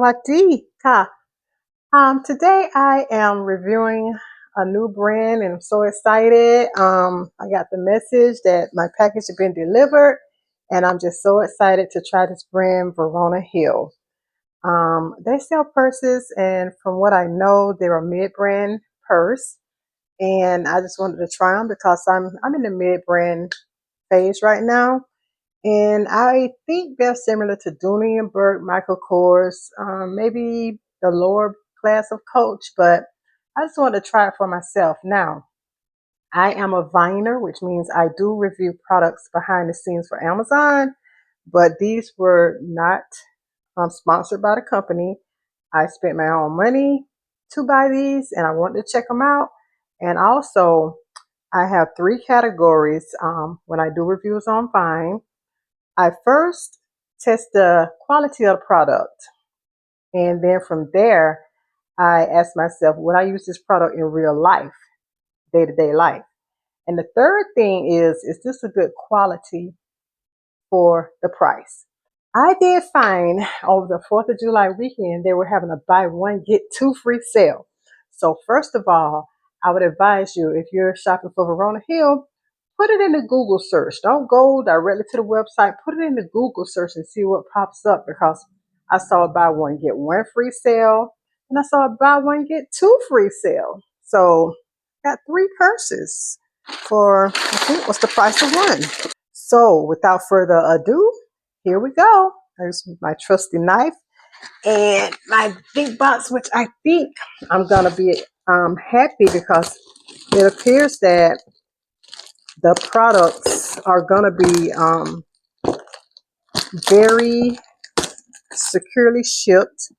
Sawadee ka. Today I am reviewing a new brand and I'm so excited. I got the message that my package had been delivered and I'm just so excited to try this brand, Verona Hill. They sell purses and from what I know, they're a mid-brand purse and I just wanted to try them because I'm in the mid-brand phase right now. And I think they're similar to Dooney and Burke, Michael Kors, maybe the lower class of Coach, but I just want to try it for myself. Now, I am a viner, which means I do review products behind the scenes for Amazon, but these were not sponsored by the company. I spent my own money to buy these and I wanted to check them out. And also, I have three categories when I do reviews on Vine. I first test the quality of the product. And then from there, I ask myself, would I use this product in real life, day to day life? And the third thing is this a good quality for the price? I did find over the 4th of July weekend, they were having a buy one, get two free sale. So first of all, I would advise you, if you're shopping for Verona Hill, put it in the Google search. Don't go directly to the website. Put it in the Google search and see what pops up because I saw a buy one, get one free sale. And I saw a buy one, get two free sale. So got three purses for, I think, what's the price of one. So without further ado, here we go. There's my trusty knife and my big box, which I think I'm going to be happy because it appears that the products are going to be very securely shipped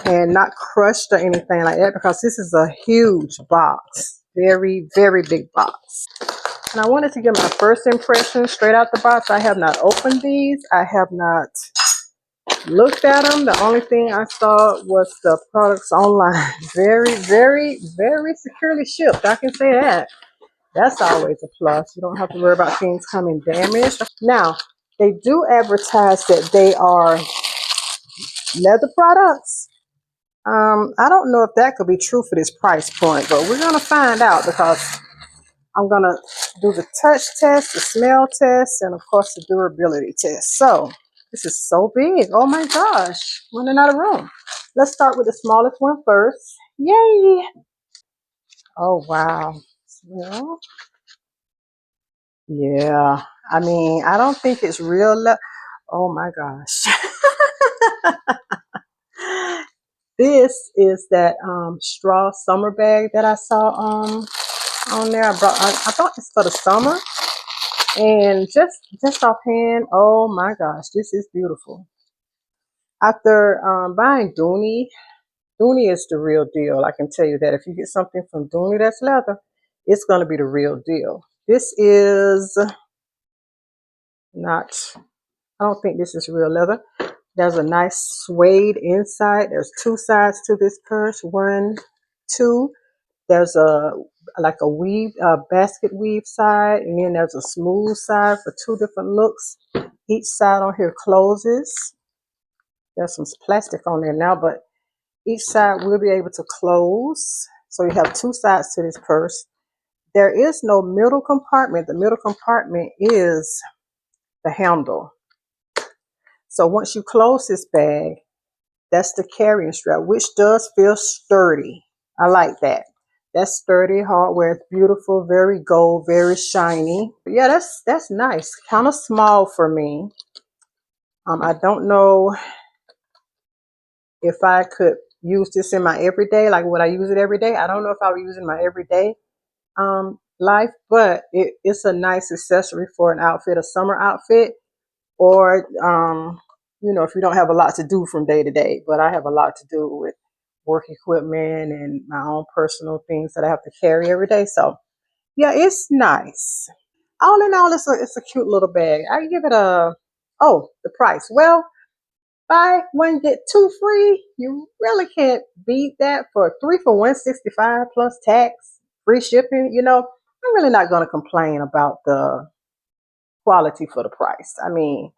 and not crushed or anything like that because this is a huge box. Very, very big box. And I wanted to get my first impression straight out the box. I have not opened these. I have not looked at them. The only thing I saw was the products online. Very, very, very securely shipped. I can say that. That's always a plus. You don't have to worry about things coming damaged. Now, they do advertise that they are leather products. I don't know if that could be true for this price point, but we're going to find out because I'm going to do the touch test, the smell test, and of course the durability test. So this is so big. Oh my gosh. Running out of room. Let's start with the smallest one first. Yay. Oh, wow. Smell. Yeah. I mean, I don't think it's real. Oh my gosh. This is that straw summer bag that I saw on there. I thought it's for the summer. And just offhand, oh my gosh, this is beautiful. After buying Dooney is the real deal. I can tell you that if you get something from Dooney that's leather, it's going to be the real deal. This is not, I don't think this is real leather. There's a nice suede inside. There's two sides to this purse. One, two. There's like a weave, basket weave side, and then there's a smooth side for two different looks. Each side on here closes. There's some plastic on there now, but each side will be able to close. So you have two sides to this purse. There is no middle compartment. The middle compartment is the handle. So once you close this bag, that's the carrying strap, which does feel sturdy. I like that. That's sturdy hardware. It's beautiful, very gold, very shiny. But yeah, that's nice. Kind of small for me. I don't know if I could use this in my everyday, like would I use it every day? I don't know if I would use it in my everyday life, but it's a nice accessory for an outfit, a summer outfit, or if you don't have a lot to do from day to day. But I have a lot to do with work equipment and my own personal things that I have to carry every day. So yeah, it's nice. All in all, it's a cute little bag. I give it the price. Well, buy one get two free. You really can't beat that for three for 165 plus tax, free shipping. I'm really not going to complain about the quality for the price. I mean,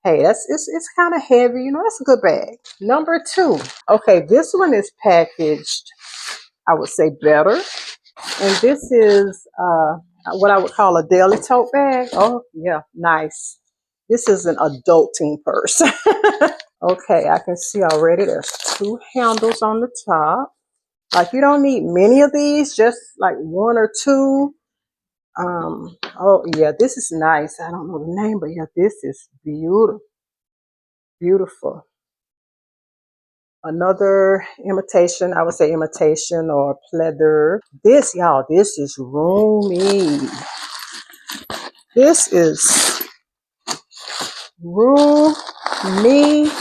Hey, it's kind of heavy. That's a good bag. Number two. Okay, this one is packaged, I would say, better. And this is what I would call a daily tote bag. Oh, yeah, nice. This is an adulting purse. Okay, I can see already there's two handles on the top. Like you don't need many of these, just like one or two. Oh yeah, this is nice. I don't know the name, but yeah, this is beautiful, beautiful. Another imitation, I would say imitation or pleather. This, y'all, this is roomy. This is roomy.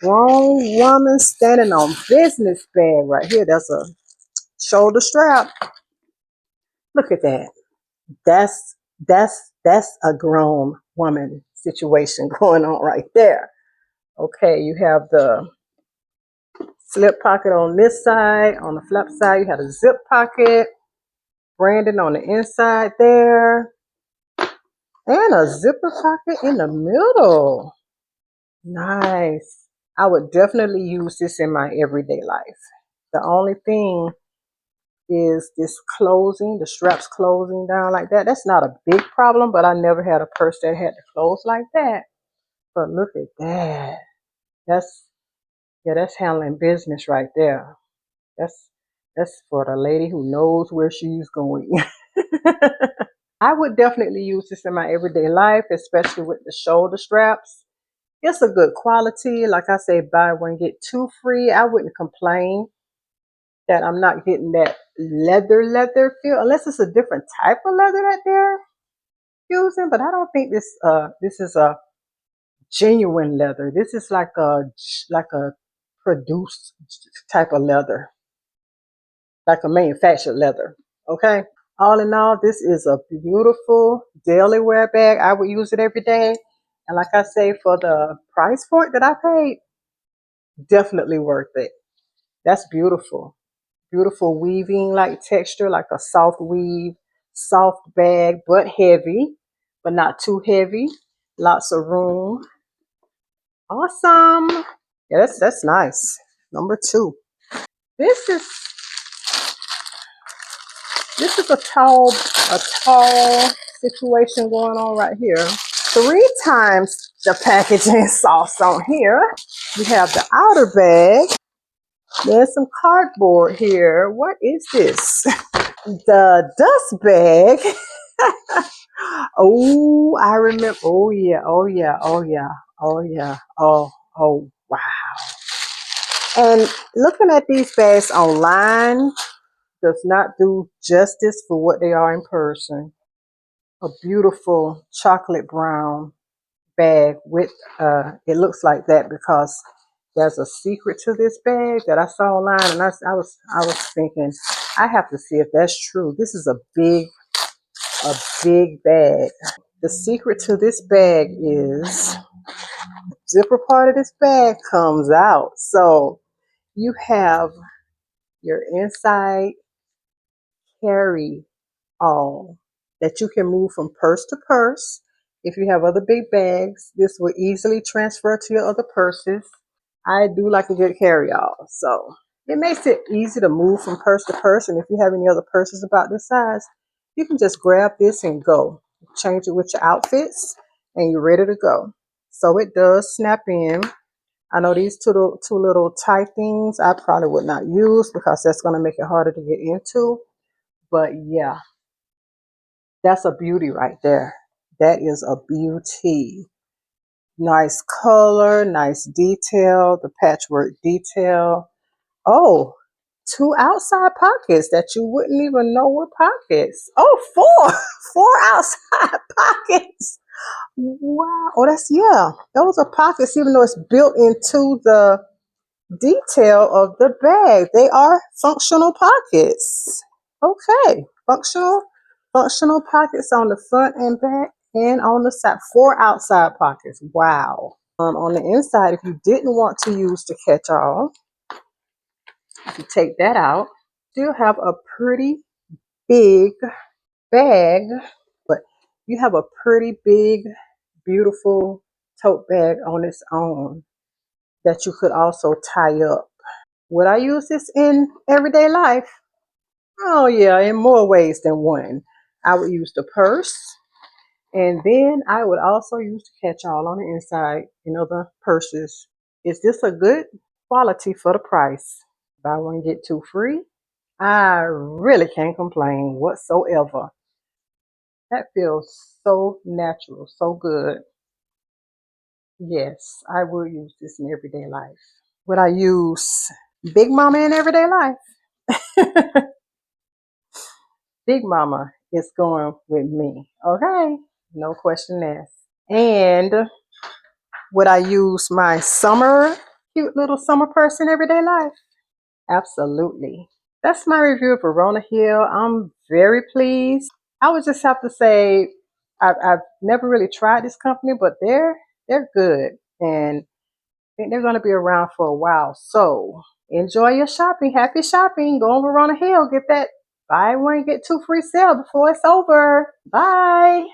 Grown woman standing on business bag right here. That's a shoulder strap. Look at that. That's that's a grown woman situation going on right there. Okay, you have the slip pocket on this side. On the flap side, you have a zip pocket. Branding on the inside there. And a zipper pocket in the middle. Nice. I would definitely use this in my everyday life. The only thing is this closing, the straps closing down like that. That's not a big problem, but I never had a purse that had to close like that. But look at that. That's yeah, that's handling business right there. That's that's for the lady who knows where she's going. I would definitely use this in my everyday life, especially with the shoulder straps. It's a good quality. Like I say, buy one, get two free. I wouldn't complain that I'm not getting that leather feel, unless it's a different type of leather that they're using. But I don't think this is a genuine leather. This is like a produced type of leather, like a manufactured leather. Okay. All in all, this is a beautiful daily wear bag. I would use it every day. And like I say, for the price point that I paid, definitely worth it. That's beautiful. Beautiful weaving like texture, like a soft weave, soft bag, but heavy, but not too heavy. Lots of room. Awesome. Yeah, that's nice. Number two. This is this is a tall situation going on right here. Three times the packaging sauce on here. We have the outer bag. There's some cardboard here. What is this? The dust bag. Oh, I remember. Oh yeah. Oh yeah. Oh yeah. Oh yeah. Oh wow. And looking at these bags online does not do justice for what they are in person. A beautiful chocolate brown bag with it looks like that because there's a secret to this bag that I saw online, and I was thinking I have to see if that's true. This is a big bag. The secret to this bag is zipper part of this bag comes out, so you have your inside carry all that you can move from purse to purse. If you have other big bags, this will easily transfer to your other purses. I do like a good carry-all, so it makes it easy to move from purse to purse. And if you have any other purses about this size, you can just grab this and go. Change it with your outfits, and you're ready to go. So it does snap in. I know these two little tight things I probably would not use because that's going to make it harder to get into. But yeah, that's a beauty right there. That is a beauty. Nice color, nice detail, the patchwork detail. Oh, two outside pockets that you wouldn't even know were pockets. Oh, four, four outside pockets. Wow. Oh, yeah. Those are pockets, even though it's built into the detail of the bag. They are functional pockets. Okay. Functional pockets on the front and back and on the side. Four outside pockets. Wow. On the inside, if you didn't want to use the catch-all, if you take that out, still have a pretty big bag, but you have a pretty big, beautiful tote bag on its own that you could also tie up. Would I use this in everyday life? Oh, yeah, in more ways than one. I would use the purse, and then I would also use the catch all on the inside in other purses. Is this a good quality for the price? Buy one, get two free. I really can't complain whatsoever. That feels so natural, so good. Yes, I will use this in everyday life. Would I use Big Mama in everyday life? Big Mama is going with me. Okay, no question asked. And would I use my summer, cute little summer purse in everyday life? Absolutely. That's my review of Verona Hill. I'm very pleased. I would just have to say I've never really tried this company, but they're good, and I think they're going to be around for a while. So enjoy your shopping. Happy shopping. Go on Verona Hill. Get that buy one get two free sale before it's over. Bye.